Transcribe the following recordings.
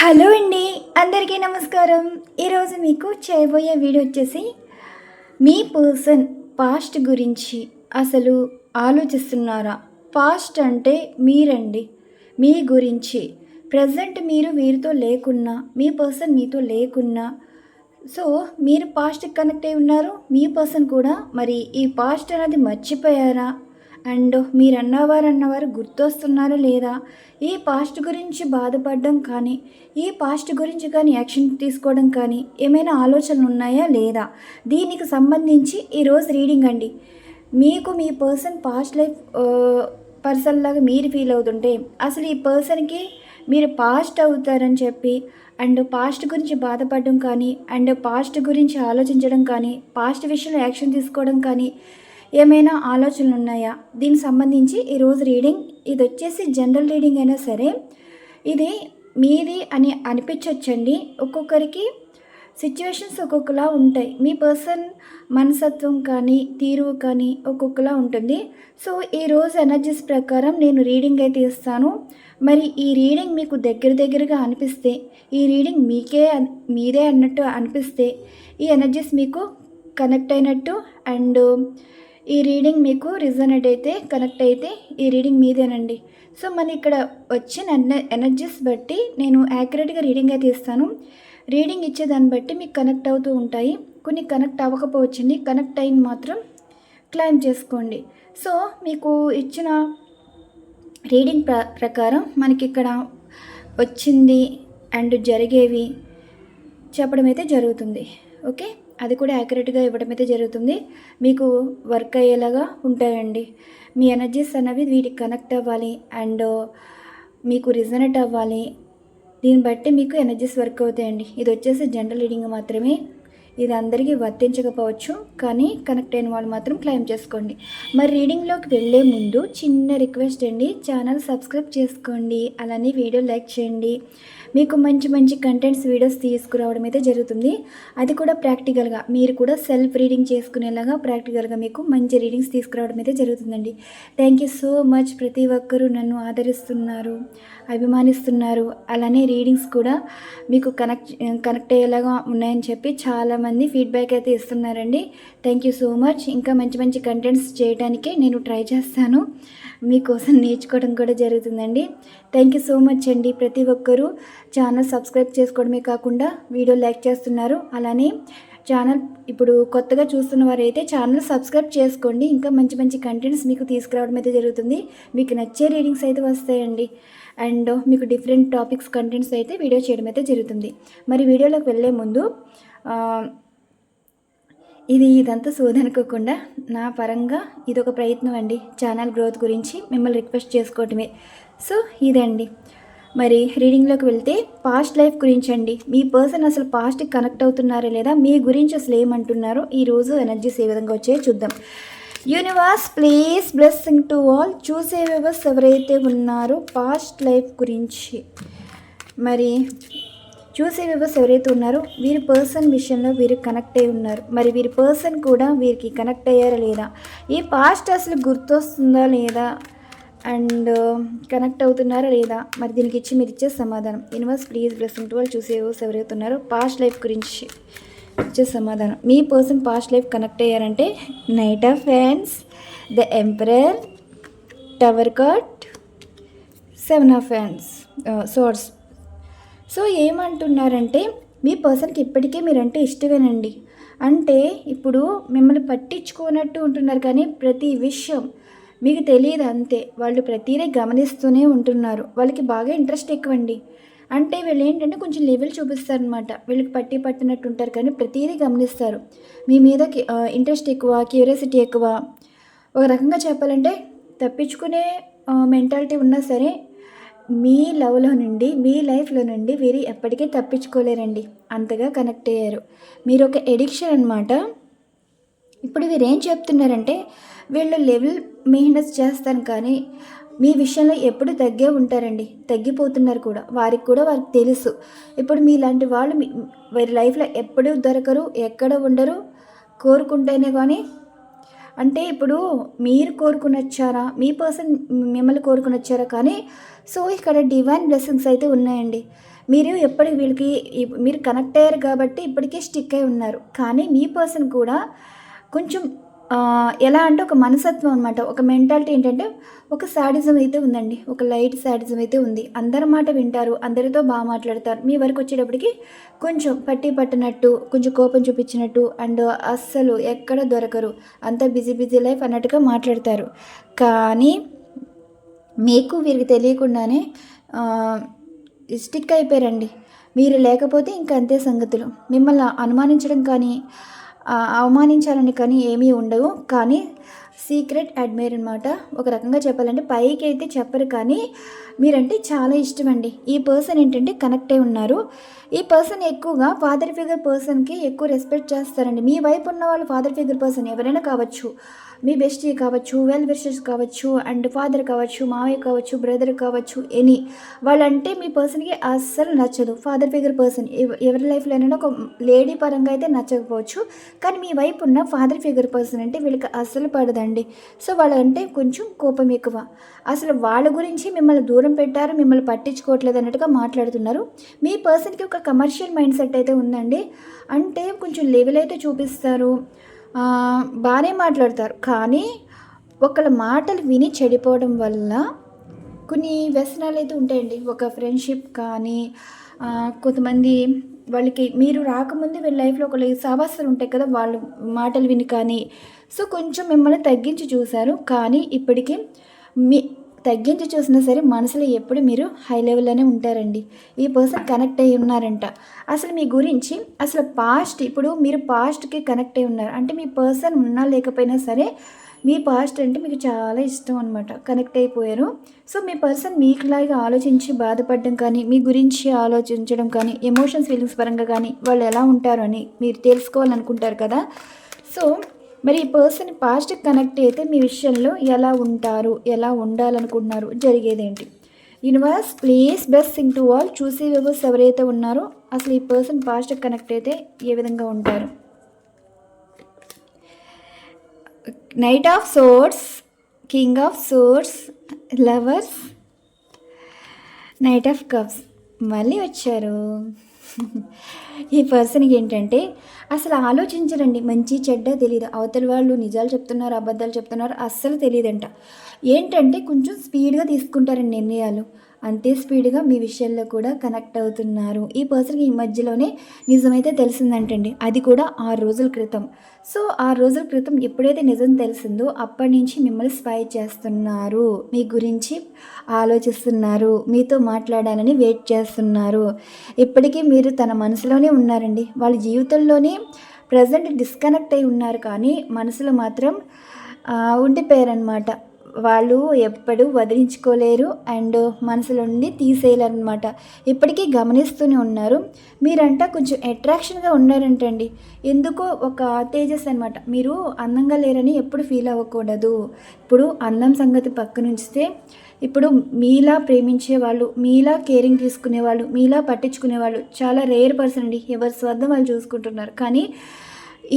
Hello అండి, అందరికీ నమస్కారం. ఈరోజు మీకు చేయబోయే వీడియో వచ్చేసి మీ పర్సన్ పాస్ట్ గురించి అసలు ఆలోచిస్తున్నారా? పాస్ట్ అంటే మీరండి. మీ గురించి ప్రజెంట్ మీరు వీరితో లేకున్నా, మీ పర్సన్ మీతో లేకున్నా, సో మీరు పాస్ట్కి కనెక్ట్ అయి ఉన్నారు. మీ పర్సన్ కూడా మరి ఈ పాస్ట్ అనేది మర్చిపోయారా? అండ్ మీరు అన్నవారు గుర్తొస్తున్నారా లేదా? ఈ పాస్ట్ గురించి బాధపడడం కానీ, ఈ పాస్ట్ గురించి కానీ యాక్షన్ తీసుకోవడం కానీ ఏమైనా ఆలోచనలు ఉన్నాయా లేదా? దీనికి సంబంధించి ఈరోజు రీడింగ్ అండి. మీకు మీ పర్సన్ పాస్ట్ లైఫ్ పర్సన్ లాగా మీరు ఫీల్ అవుతుంటే అసలు ఈ పర్సన్కి మీరు పాస్ట్ అవుతారని చెప్పి అండ్ పాస్ట్ గురించి బాధపడడం కానీ, అండ్ పాస్ట్ గురించి ఆలోచించడం కానీ, పాస్ట్ విషయంలో యాక్షన్ తీసుకోవడం కానీ ఏమైనా ఆలోచనలు ఉన్నాయా? దీనికి సంబంధించి ఈరోజు రీడింగ్ ఇది వచ్చేసి జనరల్ రీడింగ్ అయినా సరే ఇది మీది అని అనిపించవచ్చండి. ఒక్కొక్కరికి సిచ్యువేషన్స్ ఒక్కొక్కలా ఉంటాయి. మీ పర్సన్ మనస్తత్వం కానీ తీరు కానీ ఒక్కొక్కలా ఉంటుంది. సో ఈరోజు ఎనర్జీస్ ప్రకారం నేను రీడింగ్ అయితే ఇస్తాను. మరి ఈ రీడింగ్ మీకు దగ్గరగా అనిపిస్తే, ఈ రీడింగ్ మీదే అన్నట్టు అనిపిస్తే, ఈ ఎనర్జీస్ మీకు కనెక్ట్ అయినట్టు అండ్ ఈ రీడింగ్ మీకు రిజనేట్ అయితే కనెక్ట్ అయితే ఈ రీడింగ్ మీదేనండి. సో మన ఇక్కడ వచ్చిన ఎనర్జీస్ బట్టి నేను యాక్యురేట్గా రీడింగ్ అయితే ఇస్తాను. రీడింగ్ ఇచ్చేదాన్ని బట్టి మీకు కనెక్ట్ అవుతూ ఉంటాయి. కొన్ని కనెక్ట్ అవ్వకపోవచ్చండి. కనెక్ట్ అయిన మాత్రం క్లైమ్ చేసుకోండి. సో మీకు ఇచ్చిన రీడింగ్ ప్రకారం మనకి ఇక్కడ వచ్చింది అండ్ జరిగేవి చెప్పడం అయితే జరుగుతుంది. ఓకే, అది కూడా యాక్యురేట్గా ఇవ్వడం అయితే జరుగుతుంది. మీకు వర్క్ అయ్యేలాగా ఉంటాయండి. మీ ఎనర్జీస్ అనేవి వీటికి కనెక్ట్ అవ్వాలి అండ్ మీకు రిజనేట్ అవ్వాలి. దీన్ని బట్టి మీకు ఎనర్జీస్ వర్క్ అవుతాయండి. ఇది వచ్చేసి జనరల్ రీడింగ్ మాత్రమే. ఇది అందరికీ వర్తించకపోవచ్చు, కానీ కనెక్ట్ అయిన వాళ్ళు మాత్రం క్లెయిమ్ చేసుకోండి. మరి రీడింగ్లోకి వెళ్ళే ముందు చిన్న రిక్వెస్ట్ అండి, ఛానల్ సబ్స్క్రైబ్ చేసుకోండి, అలానే వీడియో లైక్ చేయండి. మీకు మంచి కంటెంట్స్ వీడియోస్ తీసుకురావడం అయితే జరుగుతుంది. అది కూడా ప్రాక్టికల్గా మీరు కూడా సెల్ఫ్ రీడింగ్ చేసుకునేలాగా ప్రాక్టికల్గా మీకు మంచి రీడింగ్స్ తీసుకురావడం అయితే జరుగుతుందండి. Thank you so much. ప్రతి ఒక్కరూ నన్ను ఆదరిస్తున్నారు, అభిమానిస్తున్నారు. అలానే రీడింగ్స్ కూడా మీకు కనెక్ట్ అయ్యేలాగా ఉన్నాయని చెప్పి చాలామంది ఫీడ్బ్యాక్ అయితే ఇస్తున్నారండి. Thank you so much. ఇంకా మంచి కంటెంట్స్ చేయడానికే నేను ట్రై చేస్తాను. మీకోసం నేర్చుకోవడం కూడా జరుగుతుందండి. థ్యాంక్ యూ సో మచ్ అండి. ప్రతి ఒక్కరూ ఛానల్ సబ్స్క్రైబ్ చేసుకోవడమే కాకుండా వీడియో లైక్ చేస్తున్నారు. అలానే ఛానల్ ఇప్పుడు కొత్తగా చూస్తున్న వారైతే ఛానల్ సబ్స్క్రైబ్ చేసుకోండి. ఇంకా మంచి కంటెంట్స్ మీకు తీసుకురావడం అయితే జరుగుతుంది. మీకు నచ్చే రీడింగ్స్ అయితే వస్తాయండి అండ్ మీకు డిఫరెంట్ టాపిక్స్ కంటెంట్స్ అయితే వీడియో చేయడం అయితే జరుగుతుంది. మరి వీడియోలోకి వెళ్ళే ముందు ఇదంతా సోదనుకోకుండా నా పరంగా ఇదొక ప్రయత్నం అండి. ఛానల్ గ్రోత్ గురించి మిమ్మల్ని రిక్వెస్ట్ చేసుకోవటమే. సో ఇదండి. మరి రీడింగ్లోకి వెళ్తే పాస్ట్ లైఫ్ గురించి అండి. మీ పర్సన్ అసలు పాస్ట్కి కనెక్ట్ అవుతున్నారా లేదా, మీ గురించి అసలు ఏమంటున్నారో ఈరోజు ఎనర్జీస్ ఏ విధంగా వచ్చాయో చూద్దాం. Universe please blessing to all. చూసే వ్యూవర్స్ ఎవరైతే ఉన్నారో పాస్ట్ లైఫ్ గురించి మరి చూసే వ్యూవర్స్ ఎవరైతే ఉన్నారో వీరి పర్సన్ విషయంలో వీరు కనెక్ట్ అయి ఉన్నారు. మరి వీరి పర్సన్ కూడా వీరికి కనెక్ట్ అయ్యారా లేదా, ఈ పాస్ట్ అసలు గుర్తొస్తుందా లేదా అండ్ కనెక్ట్ అవుతున్నారా లేదా, మరి దీనికి మీరు ఇచ్చే సమాధానం. Universe please blessing to all. చూసే వ్యూవర్స్ ఎవరైతే ఉన్నారో పాస్ట్ లైఫ్ గురించి ఇచ్చే సమాధానం. మీ పర్సన్ పాస్ట్ లైఫ్ కనెక్ట్ అయ్యారంటే knight of hands, the emperor, tower card, 7 of hands, source. So ఏమంటున్నారంటే మీ పర్సన్కి ఇప్పటికే మీరంటే ఇష్టమేనండి. అంటే ఇప్పుడు మిమ్మల్ని పట్టించుకోనట్టు ఉంటున్నారు, కానీ ప్రతి విషయం మీకు తెలియదు అంతే. వాళ్ళు ప్రతిదీ గమనిస్తూనే ఉంటున్నారు. వాళ్ళకి బాగా ఇంట్రెస్ట్ ఎక్కువండి. అంటే వీళ్ళు ఏంటంటే కొంచెం లెవెల్ చూపిస్తారనమాట. వీళ్ళకి పట్టినట్టు ఉంటారు, కానీ ప్రతిదీ గమనిస్తారు. మీ మీద ఇంట్రెస్ట్ ఎక్కువ, క్యూరియాసిటీ ఎక్కువ. ఒక రకంగా చెప్పాలంటే తప్పించుకునే మెంటాలిటీ ఉన్నా సరే మీ లవ్లో నుండి, మీ లైఫ్లో నుండి వీరు ఎప్పటికీ తప్పించుకోలేరండి. అంతగా కనెక్ట్ అయ్యారు. మీరు ఒక ఎడిక్షన్ అనమాట. ఇప్పుడు వీరు ఏం చెప్తున్నారంటే వీళ్ళు లెవెల్ మెయింటెనెన్స్ చేస్తాను, కానీ మీ విషయంలో ఎప్పుడు తగ్గే ఉంటారండి. తగ్గిపోతున్నారు కూడా. వారికి తెలుసు. ఇప్పుడు మీలాంటి వాళ్ళు వారి లైఫ్లో ఎప్పుడూ దొరకరు, ఎక్కడ ఉండరు. కోరుకుంటేనే కానీ, అంటే ఇప్పుడు మీరు కోరుకుని వచ్చారా, మీ పర్సన్ మిమ్మల్ని కోరుకుని వచ్చారా, కానీ సో ఇక్కడ డివైన్ బ్లెస్సింగ్స్ అయితే ఉన్నాయండి. మీరు ఎప్పటికి వీళ్ళకి మీరు కనెక్ట్ అయ్యారు కాబట్టి ఇప్పటికే స్టిక్ అయి ఉన్నారు. కానీ మీ పర్సన్ కూడా కొంచెం ఎలా అంటే ఒక మనస్తత్వం అనమాట. ఒక మెంటాలిటీ ఏంటంటే ఒక శాడిజం అయితే ఉందండి. ఒక లైట్ శాడిజం అయితే ఉంది. అందరి మాట వింటారు, అందరితో బాగా మాట్లాడతారు. మీ వరకు వచ్చేటప్పటికి కొంచెం పట్టి పట్టినట్టు, కొంచెం కోపం చూపించినట్టు అండ్ అస్సలు ఎక్కడ దొరకరు. అంతా బిజీ బిజీ లైఫ్ అన్నట్టుగా మాట్లాడతారు. కానీ మీకు వీరికి తెలియకుండానే స్టిక్ అయిపోయారండి. మీరు లేకపోతే ఇంకా అంతే సంగతులు. మిమ్మల్ని అనుమానించడం కానీ అవమానించాలని కానీ ఏమీ ఉండవు. కానీ సీక్రెట్ అడ్మైర్ అనమాట. ఒక రకంగా చెప్పాలంటే పైకి అయితే చెప్పరు, కానీ మీరంటే చాలా ఇష్టం అండి. ఈ పర్సన్ ఏంటంటే కనెక్ట్ అయి ఉన్నారు. ఈ పర్సన్ ఎక్కువగా ఫాదర్ ఫిగర్ పర్సన్కి ఎక్కువ రెస్పెక్ట్ చేస్తారండి. మీ వైపు ఉన్న వాళ్ళు ఫాదర్ ఫిగర్ పర్సన్ ఎవరైనా కావచ్చు, మీ బెస్టీ కావచ్చు, వెల్ విషర్స్ కావచ్చు, అండ్ ఫాదర్ కావచ్చు, మావయ్య కావచ్చు, బ్రదర్ కావచ్చు, ఎనీ వాళ్ళంటే మీ పర్సన్కి అస్సలు నచ్చదు. ఫాదర్ ఫిగర్ పర్సన్ ఎవరి లైఫ్లో అయినా ఒక లేడీ పరంగా అయితే నచ్చకపోవచ్చు, కానీ మీ వైపు ఉన్న ఫాదర్ ఫిగర్ పర్సన్ అంటే వీళ్ళకి అస్సలు పడదండి. సో వాళ్ళంటే కొంచెం కోపం ఎక్కువ. అసలు వాళ్ళ గురించి మిమ్మల్ని దూరం పెట్టారు, మిమ్మల్ని పట్టించుకోవట్లేదు అన్నట్టుగా మాట్లాడుతున్నారు. మీ పర్సన్కి ఒక కమర్షియల్ మైండ్ సెట్ అయితే ఉందండి. అంటే కొంచెం లెవెల్ అయితే చూపిస్తారు, బాగానే మాట్లాడతారు. కానీ ఒకళ్ళ మాటలు విని చెడిపోవడం వల్ల కొన్ని వ్యసనాలు అయితే ఉంటాయండి. ఒక ఫ్రెండ్షిప్ కానీ కొంతమంది వాళ్ళకి మీరు రాకముందే వీళ్ళ లైఫ్లో ఒకళ్ళు సావాసాలు ఉంటాయి కదా, వాళ్ళ మాటలు విని కానీ. సో కొంచెం మిమ్మల్ని తగ్గించి చూశారు. కానీ ఇప్పటికీ మీ తగ్గించి చూసినా సరే మనసులో ఎప్పుడు మీరు హై లెవెల్లోనే ఉంటారండి. ఈ పర్సన్ కనెక్ట్ అయ్యి ఉన్నారంట. అసలు మీ గురించి అసలు పాస్ట్, ఇప్పుడు మీరు పాస్ట్కి కనెక్ట్ అయి ఉన్నారు అంటే మీ పర్సన్ ఉన్నా లేకపోయినా సరే మీ పాస్ట్ అంటే మీకు చాలా ఇష్టం అనమాట. కనెక్ట్ అయిపోయారు. సో మీ పర్సన్ మీకులాగా ఆలోచించి బాధపడడం కానీ, మీ గురించి ఆలోచించడం కానీ, ఎమోషన్స్ ఫీలింగ్స్ పరంగా కానీ వాళ్ళు ఎలా ఉంటారు అని మీరు తెలుసుకోవాలనుకుంటారు కదా. సో మరి ఈ పర్సన్ పాస్ట్కి కనెక్ట్ అయితే మీ విషయంలో ఎలా ఉంటారు, ఎలా ఉండాలనుకుంటున్నారు, జరిగేదేంటి? Universe please best thing to all. చూసే వ్యూవర్స్ ఎవరైతే ఉన్నారో అసలు ఈ పర్సన్ పాస్ట్కి కనెక్ట్ అయితే ఏ విధంగా ఉంటారు? Knight of swords, king of swords, lovers, knight of cups మళ్ళీ వచ్చారు. ఈ పర్సన్కి ఏంటంటే అసలు ఆలోచించరండి. మంచి చెడ్డ తెలియదు. అవతల వాళ్ళు నిజాలు చెప్తున్నారు, అబద్ధాలు చెప్తున్నారు అస్సలు తెలియదంట. ఏంటంటే కొంచెం స్పీడ్గా తీసుకుంటారండి నిర్ణయాలు. అంతే స్పీడ్గా మీ విషయంలో కూడా కనెక్ట్ అవుతున్నారు. ఈ పర్సన్కి ఈ మధ్యలోనే నిజమైతే తెలిసిందంటండి. అది కూడా 6 రోజుల క్రితం. సో 6 రోజుల క్రితం ఎప్పుడైతే నిజం తెలిసిందో అప్పటి నుంచి మిమ్మల్ని స్పై చేస్తున్నారు, మీ గురించి ఆలోచిస్తున్నారు, మీతో మాట్లాడాలని వెయిట్ చేస్తున్నారు. ఇప్పటికీ మీరు తన మనసులోనే ఉన్నారండి. వాళ్ళ జీవితంలోనే ప్రజెంట్ డిస్కనెక్ట్ అయి ఉన్నారు, కానీ మనసులో మాత్రం ఉండిపోయారనమాట. వాళ్ళు ఎప్పుడు వదిలించుకోలేరు అండ్ మనసులో నుండి తీసేయాలన్నమాట. ఇప్పటికీ గమనిస్తూనే ఉన్నారు. మీరంట కొంచెం అట్రాక్షన్గా ఉన్నారంటండి. ఎందుకో ఒక తేజస్ అనమాట. మీరు అందంగా లేరని ఎప్పుడు ఫీల్ అవ్వకూడదు. ఇప్పుడు అందం సంగతి పక్కన ఉంచితే ఇప్పుడు మీలా ప్రేమించే వాళ్ళు, మీలా కేరింగ్ తీసుకునేవాళ్ళు, మీలా పట్టించుకునేవాళ్ళు చాలా రేర్ పర్సన్ అండి. ఎవరి స్వార్థం వాళ్ళు చూసుకుంటున్నారు. కానీ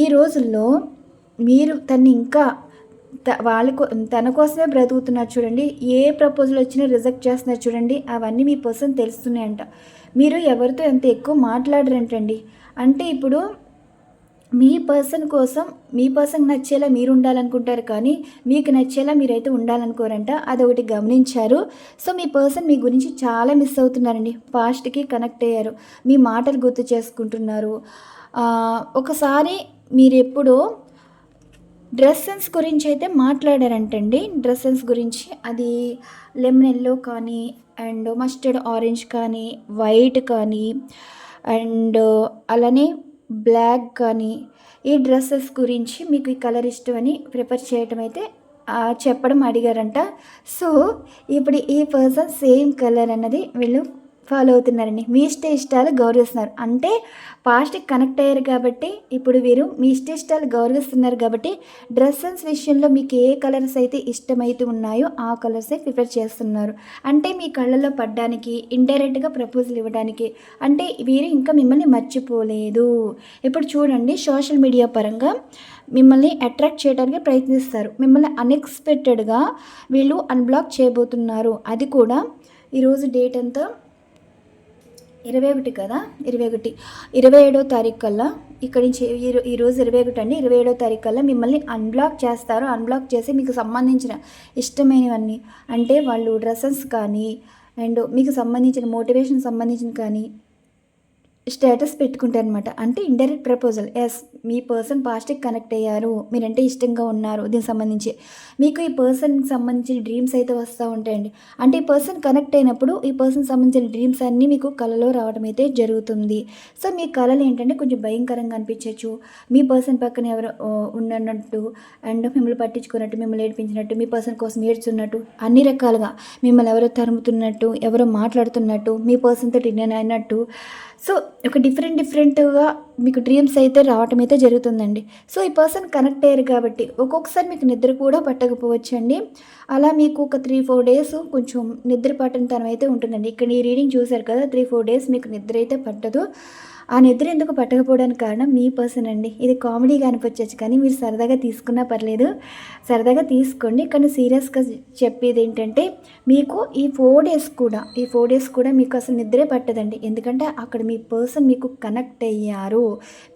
ఈ రోజుల్లో మీరు తన్ని ఇంకా తన కోసమే బ్రతుకుతున్నారు చూడండి. ఏ ప్రపోజల్ వచ్చినా రిజెక్ట్ చేస్తున్నారు చూడండి. అవన్నీ మీ పర్సన్ తెలుస్తున్నాయంట. మీరు ఎవరితో ఎంత ఎక్కువ మాట్లాడరంటండి. అంటే ఇప్పుడు మీ పర్సన్ కోసం, మీ పర్సన్ నచ్చేలా మీరు ఉండాలనుకుంటారు, కానీ మీకు నచ్చేలా మీరైతే ఉండాలనుకోరంట. అదొకటి గమనించారు. సో మీ పర్సన్ మీ గురించి చాలా మిస్ అవుతున్నారండి. పాస్ట్కి కనెక్ట్ అయ్యారు. మీ మాటలు గుర్తు చేసుకుంటున్నారు. ఒకసారి మీరు ఎప్పుడో డ్రెస్ సెన్స్ గురించి అయితే మాట్లాడారంటండి. డ్రెస్ సెన్స్ గురించి అది లెమన్ ఎల్లో కానీ అండ్ మస్టర్డ్ ఆరెంజ్ కానీ వైట్ కానీ అండ్ అలానే బ్లాక్ కానీ ఈ డ్రెస్సెస్ గురించి మీకు ఈ కలర్ ఇష్టమని ప్రిఫర్ చేయటం అయితే చెప్పడం అడిగారంట. సో ఇప్పుడు ఈ పర్సన్ సేమ్ కలర్ అన్నది వీళ్ళు ఫాలో అవుతున్నారండి. మీ ఇష్టాలు గౌరవిస్తున్నారు. అంటే పాస్ట్కి కనెక్ట్ అయ్యారు కాబట్టి ఇప్పుడు వీరు మీ ఇష్టాలు గౌరవిస్తున్నారు కాబట్టి డ్రెస్ సెన్స్ విషయంలో మీకు ఏ కలర్స్ అయితే ఇష్టమైతే ఉన్నాయో ఆ కలర్సే ప్రిఫర్ చేస్తున్నారు. అంటే మీ కళ్ళల్లో పడ్డానికి, ఇండైరెక్ట్గా ప్రపోజల్ ఇవ్వడానికి. అంటే వీరు ఇంకా మిమ్మల్ని మర్చిపోలేదు. ఇప్పుడు చూడండి, సోషల్ మీడియా పరంగా మిమ్మల్ని అట్రాక్ట్ చేయడానికి ప్రయత్నిస్తారు. మిమ్మల్ని అన్ఎక్స్పెక్టెడ్గా వీళ్ళు అన్బ్లాక్ చేయబోతున్నారు. అది కూడా ఈరోజు డేట్ అంతా 21 కదా, 21 27వ తారీఖు కల్లా ఇక్కడి నుంచి ఈరోజు 21 అండి, 27వ తారీఖు కల్లా మిమ్మల్ని అన్బ్లాక్ చేస్తారు. అన్బ్లాక్ చేసి మీకు సంబంధించిన ఇష్టమైనవన్నీ, అంటే వాళ్ళు డ్రెస్సెస్ కానీ అండ్ మీకు సంబంధించిన మోటివేషన్ సంబంధించిన కానీ స్టేటస్ పెట్టుకుంటారనమాట. అంటే ఇండైరెక్ట్ ప్రపోజల్. ఎస్, మీ పర్సన్ పాస్ట్కి కనెక్ట్ అయ్యారు, మీరంటే ఇష్టంగా ఉన్నారు, దీనికి సంబంధించి మీకు ఈ పర్సన్కి సంబంధించిన డ్రీమ్స్ అయితే వస్తూ ఉంటాయండి. అంటే ఈ పర్సన్ కనెక్ట్ అయినప్పుడు ఈ పర్సన్కి సంబంధించిన డ్రీమ్స్ అన్నీ మీకు కళలో రావడం అయితే జరుగుతుంది. సో మీ కళలు ఏంటంటే కొంచెం భయంకరంగా అనిపించవచ్చు. మీ పర్సన్ పక్కన ఎవరు ఉన్నట్టు అండ్ మిమ్మల్ని పట్టించుకున్నట్టు, మిమ్మల్ని ఏడిపించినట్టు, మీ పర్సన్ కోసం ఏడ్చున్నట్టు, అన్ని రకాలుగా మిమ్మల్ని ఎవరో తరుముతున్నట్టు, ఎవరో మాట్లాడుతున్నట్టు, మీ పర్సన్తో నేను అయినట్టు. సో ఒక డిఫరెంట్గా మీకు డ్రీమ్స్ అయితే రావటం అయితే జరుగుతుందండి. సో ఈ పర్సన్ కనెక్ట్ అయ్యారు కాబట్టి ఒక్కొక్కసారి మీకు నిద్ర కూడా పట్టకపోవచ్చు అండి. అలా మీకు ఒక 3-4 డేస్ కొంచెం నిద్ర పట్టని తనం అయితే ఉంటుందండి. ఇక్కడ ఈ రీడింగ్ చూశారు కదా, 3-4 డేస్ మీకు నిద్ర అయితే పట్టదు. ఆ నిద్ర ఎందుకు పట్టకపోవడానికి కారణం మీ పర్సన్ అండి. ఇది కామెడీగా అనిపించవచ్చు, కానీ మీరు సరదాగా తీసుకున్నా పర్లేదు, సరదాగా తీసుకోండి. కానీ సీరియస్గా చెప్పేది ఏంటంటే మీకు ఈ 4 డేస్ కూడా మీకు అసలు నిద్రే పట్టదండి. ఎందుకంటే అక్కడ మీ పర్సన్ మీకు కనెక్ట్ అయ్యారు.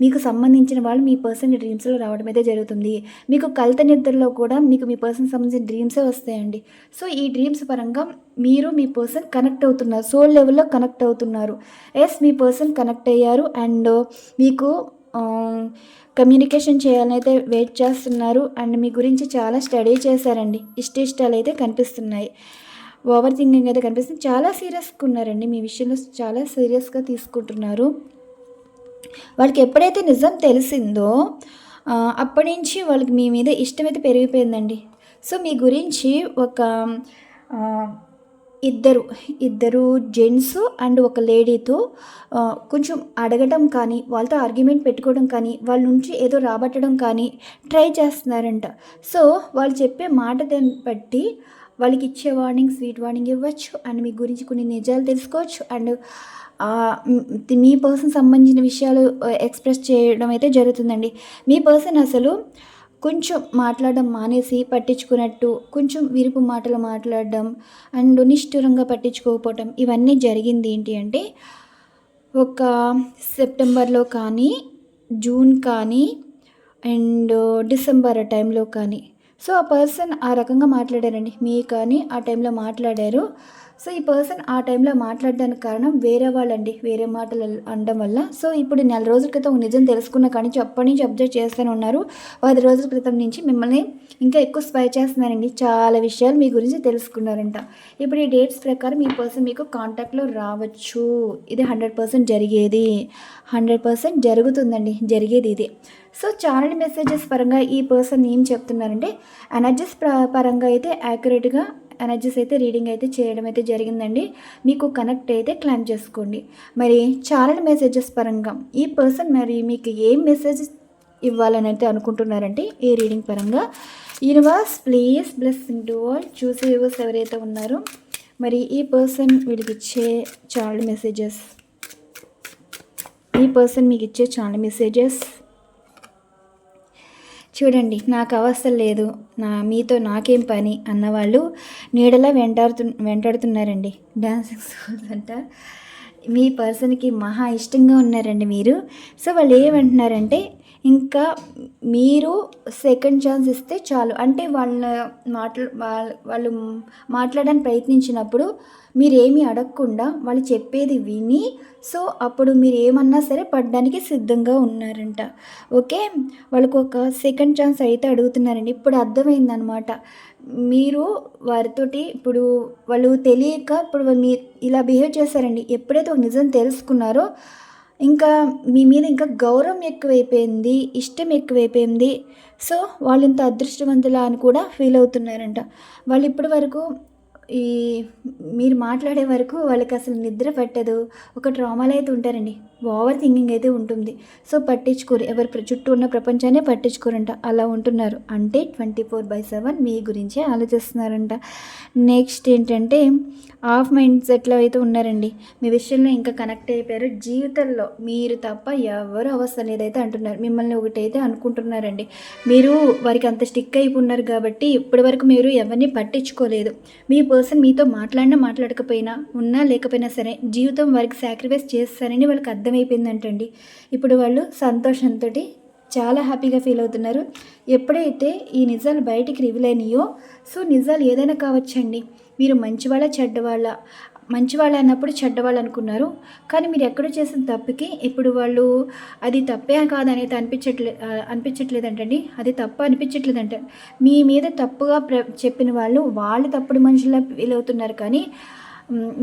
మీకు సంబంధించిన వాళ్ళు మీ పర్సన్ డ్రీమ్స్లో రావడం అయితే జరుగుతుంది. మీకు కలత నిద్రలో కూడా మీకు మీ పర్సన్ సంబంధించిన డ్రీమ్సే వస్తాయండి. సో ఈ డ్రీమ్స్ పరంగా మీరు మీ పర్సన్ కనెక్ట్ అవుతున్నారు, సోల్ లెవెల్లో కనెక్ట్ అవుతున్నారు. ఎస్, మీ పర్సన్ కనెక్ట్ అయ్యారు అండ్ మీకు కమ్యూనికేషన్ చేయాలని అయితే వెయిట్ చేస్తున్నారు. అండ్ మీ గురించి చాలా స్టడీ చేశారండి. ఇష్టాలు అయితే కనిపిస్తున్నాయి, ఓవర్ థింకింగ్ అయితే కనిపిస్తుంది. చాలా సీరియస్గా ఉన్నారండి, మీ విషయంలో చాలా సీరియస్గా తీసుకుంటున్నారు. వాళ్ళకి ఎప్పుడైతే నిజం తెలిసిందో అప్పటి నుంచి వాళ్ళకి మీ మీద ఇష్టం అయితే పెరిగిపోయిందండి. సో మీ గురించి ఒక ఇద్దరు జెంట్స్ అండ్ ఒక లేడీతో కొంచెం అడగడం కానీ, వాళ్ళతో ఆర్గ్యుమెంట్ పెట్టుకోవడం కానీ, వాళ్ళ నుంచి ఏదో రాబట్టడం కానీ ట్రై చేస్తున్నారంట. సో వాళ్ళు చెప్పే మాట దాన్ని బట్టి వాళ్ళకి ఇచ్చే వార్నింగ్, స్వీట్ వార్నింగ్ ఇవ్వచ్చు అండ్ మీ గురించి కొన్ని నిజాలు తెలుసుకోవచ్చు అండ్ మీ పర్సన్ సంబంధించిన విషయాలు ఎక్స్ప్రెస్ చేయడం అయితే జరుగుతుందండి. మీ పర్సన్ అసలు కొంచెం మాట్లాడడం మానేసి పట్టించుకున్నట్టు, కొంచెం విరుపు మాటలు మాట్లాడడం అండ్ నిష్ఠురంగా పట్టించుకోకపోవటం, ఇవన్నీ జరిగింది ఏంటి అంటే ఒక సెప్టెంబర్లో కానీ, జూన్ కానీ అండ్ డిసెంబర్ టైంలో కానీ. సో ఆ పర్సన్ ఆ రకంగా మాట్లాడారండి, మీ కానీ ఆ టైంలో మాట్లాడారు. సో ఈ పర్సన్ ఆ టైంలో మాట్లాడడానికి కారణం వేరే వాళ్ళండి, వేరే మాటలు అనడం వల్ల. సో ఇప్పుడు 4 రోజుల క్రితం నిజం తెలుసుకున్న కానీ అప్పటి నుంచి అబ్జర్వ్ చేస్తూనే ఉన్నారు. 10 రోజుల క్రితం నుంచి మిమ్మల్ని ఇంకా ఎక్కువ స్పై చేస్తున్నారండి, చాలా విషయాలు మీ గురించి తెలుసుకున్నారంట. ఇప్పుడు ఈ డేట్స్ ప్రకారం ఈ పర్సన్ మీకు కాంటాక్ట్లో రావచ్చు. ఇది 100% జరిగేది, 100% జరుగుతుందండి, జరిగేది ఇది. సో ఛానల్ మెసేజెస్ పరంగా ఈ పర్సన్ ఏం చెప్తున్నారంటే ఎనర్జీస్ పరంగా అయితే యాక్యురేట్గా ఎనర్జీస్ అయితే రీడింగ్ అయితే చేయడం అయితే జరిగిందండి. మీకు కనెక్ట్ అయితే క్లైమ్ చేసుకోండి. మరి ఛానల్ మెసేజెస్ పరంగా ఈ పర్సన్ మరి మీకు ఏం మెసేజ్ ఇవ్వాలని అయితే అనుకుంటున్నారంటే ఈ రీడింగ్ పరంగా universe please blessing to all. చూసే వ్యూవర్స్ ఎవరైతే ఉన్నారో మరి ఈ పర్సన్ వీడికి ఇచ్చే ఛానల్ మెసేజెస్, ఈ పర్సన్ మీకు ఇచ్చే ఛానల్ మెసేజెస్ చూడండి. నాకు అవసరం లేదు, మీతో నాకేం పని అన్నవాళ్ళు నీడలా వెంటాడుతున్నారండి. డాన్సింగ్ స్కూల్స్ అంట మీ పర్సన్కి మహా ఇష్టంగా ఉన్నారండి మీరు. సో వాళ్ళు ఏమంటున్నారంటే ఇంకా మీరు సెకండ్ ఛాన్స్ ఇస్తే చాలు. అంటే వాళ్ళు మాట్లాడడానికి ప్రయత్నించినప్పుడు మీరేమీ అడగకుండా వాళ్ళు చెప్పేది విని, సో అప్పుడు మీరు ఏమన్నా సరే పడడానికి సిద్ధంగా ఉన్నారంట. ఓకే, వాళ్ళకు ఒక సెకండ్ ఛాన్స్ అయితే అడుగుతున్నారండి. ఇప్పుడు అర్థమైందనమాట మీరు వారితోటి. ఇప్పుడు వాళ్ళు తెలియక ఇప్పుడు మీరు ఇలా బిహేవ్ చేశారండి. ఎప్పుడైతే ఒక నిజం తెలుసుకున్నారో ఇంకా మీ మీద ఇంకా గౌరవం ఎక్కువైపోయింది, ఇష్టం ఎక్కువైపోయింది. సో వాళ్ళు ఇంత అదృష్టవంతులా అని కూడా ఫీల్ అవుతున్నారంట. వాళ్ళు ఇప్పటి వరకు మీరు మాట్లాడే వరకు వాళ్ళకి అసలు నిద్ర పట్టదు, ఒక ట్రామాలో అయితే ఉంటారండి, ఓవర్ థింకింగ్ అయితే ఉంటుంది. సో పట్టించుకోరు, ఎవరి చుట్టూ ఉన్న ప్రపంచాన్ని పట్టించుకోరంట, అలా ఉంటున్నారు. అంటే 24/7 మీ గురించే ఆలోచిస్తున్నారంట. నెక్స్ట్ ఏంటంటే హాఫ్ మైండ్ సెట్లో అయితే ఉన్నారండి, మీ విషయంలో ఇంకా కనెక్ట్ అయిపోయారు. జీవితంలో మీరు తప్ప ఎవరు అవసరం లేదైతే అంటున్నారు, మిమ్మల్ని ఒకటైతే అనుకుంటున్నారండి. మీరు వారికి అంత స్టిక్ అయిపోయినారు కాబట్టి ఇప్పటి వరకు మీరు ఎవరిని పట్టించుకోలేదు. మీ పర్సన్ మీతో మాట్లాడినా మాట్లాడకపోయినా ఉన్నా లేకపోయినా సరే జీవితం వారికి సాక్రిఫైస్ చేస్తారని వాళ్ళకి అర్థమైపోయిందంటండి. ఇప్పుడు వాళ్ళు సంతోషంతో చాలా హ్యాపీగా ఫీల్ అవుతున్నారు. ఎప్పుడైతే ఈ నిజాలు బయటికి రివీల్ అయినాయో, సో నిజాలు ఏదైనా కావచ్చండి. మీరు మంచివాళ్ళ అన్నప్పుడు చెడ్డవాళ్ళు అనుకున్నారు. కానీ మీరు ఎక్కడో చేసిన తప్పుకి ఇప్పుడు వాళ్ళు అది తప్పే కాదనేది అనిపించట్లేదంటండి. అది తప్పు అనిపించట్లేదంట. మీ మీద తప్పుగా చెప్పిన వాళ్ళు తప్పుడు మనుషుల్లా ఫీల్ అవుతున్నారు. కానీ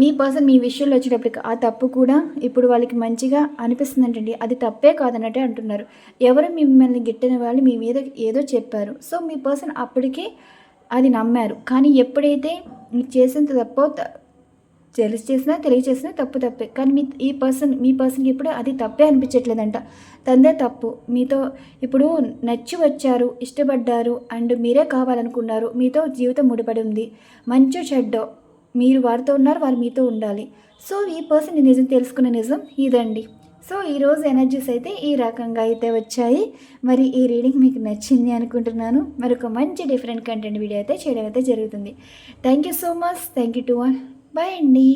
మీ పర్సన్ మీ విషయంలో వచ్చేటప్పటికి ఆ తప్పు కూడా ఇప్పుడు వాళ్ళకి మంచిగా అనిపిస్తుందంటండి. అది తప్పే కాదన్నట్టే అంటున్నారు. ఎవరు మిమ్మల్ని గిట్టిన వాళ్ళు మీ మీద ఏదో చెప్పారు. సో మీ పర్సన్ అప్పటికే అది నమ్మారు. కానీ ఎప్పుడైతే మీరు చేసిన తప్పో తెలియచేసినా తప్పే. కానీ మీ పర్సన్కి ఇప్పుడు అది తప్పే అనిపించట్లేదంట. తందే తప్పు. మీతో ఇప్పుడు నచ్చి వచ్చారు, ఇష్టపడ్డారు అండ్ మీరే కావాలనుకున్నారు. మీతో జీవితం ముడిపడి ఉంది. మంచో చెడ్డో మీరు వారితో ఉన్నారు, వారు మీతో ఉండాలి. సో ఈ పర్సన్ నిజం తెలుసుకున్న నిజం ఇదండి. సో ఈరోజు ఎనర్జీస్ అయితే ఈ రకంగా అయితే వచ్చాయి. మరి ఈ రీడింగ్ మీకు నచ్చింది అనుకుంటున్నాను. మరొక మంచి డిఫరెంట్ కంటెంట్ వీడియో అయితే చేయడం అయితే జరుగుతుంది. Thank you so much. Thank you to all. Bye అండి.